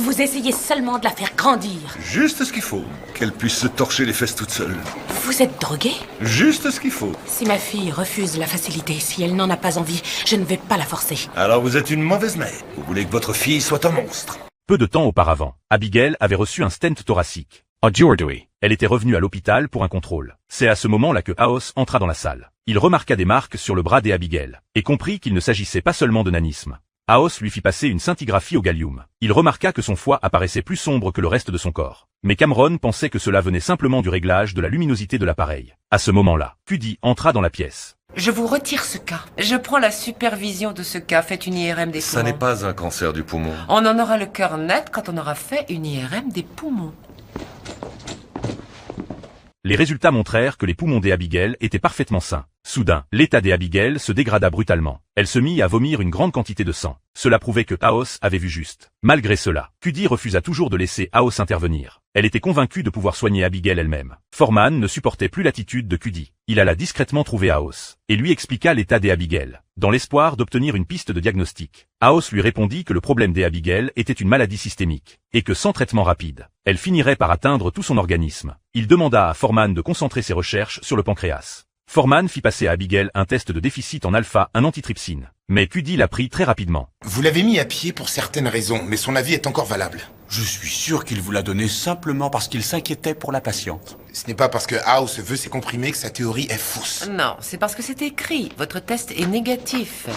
Vous essayez seulement de la faire grandir. Juste ce qu'il faut. Qu'elle puisse se torcher les fesses toute seule. Vous êtes drogué? Juste ce qu'il faut. Si ma fille refuse la facilité, si elle n'en a pas envie, je ne vais pas la forcer. Alors vous êtes une mauvaise mère. Vous voulez que votre fille soit un monstre. Peu de temps auparavant, Abigail avait reçu un stent thoracique. Aujourd'hui, elle était revenue à l'hôpital pour un contrôle. C'est à ce moment-là que House entra dans la salle. Il remarqua des marques sur le bras d'Abigail, et comprit qu'il ne s'agissait pas seulement de nanisme. House lui fit passer une scintigraphie au gallium. Il remarqua que son foie apparaissait plus sombre que le reste de son corps. Mais Cameron pensait que cela venait simplement du réglage de la luminosité de l'appareil. À ce moment-là, Cuddy entra dans la pièce. Je vous retire ce cas. Je prends la supervision de ce cas. Faites une IRM des poumons. Ça n'est pas un cancer du poumon. On en aura le cœur net quand on aura fait une IRM des poumons. Les résultats montrèrent que les poumons d'Abigail étaient parfaitement sains. Soudain, l'état d'Abigail se dégrada brutalement. Elle se mit à vomir une grande quantité de sang. Cela prouvait que House avait vu juste. Malgré cela, Cuddy refusa toujours de laisser House intervenir. Elle était convaincue de pouvoir soigner Abigail elle-même. Foreman ne supportait plus l'attitude de Cuddy. Il alla discrètement trouver House et lui expliqua l'état d'Abigail, dans l'espoir d'obtenir une piste de diagnostic. House lui répondit que le problème d'Abigail était une maladie systémique, et que sans traitement rapide, elle finirait par atteindre tout son organisme. Il demanda à Foreman de concentrer ses recherches sur le pancréas. Foreman fit passer à Abigail un test de déficit en alpha, un antitrypsine. Mais Cuddy l'a pris très rapidement. Vous l'avez mis à pied pour certaines raisons, mais son avis est encore valable. Je suis sûr qu'il vous l'a donné simplement parce qu'il s'inquiétait pour la patiente. Ce n'est pas parce que House veut ses comprimés que sa théorie est fausse. Non, c'est parce que c'est écrit. Votre test est négatif.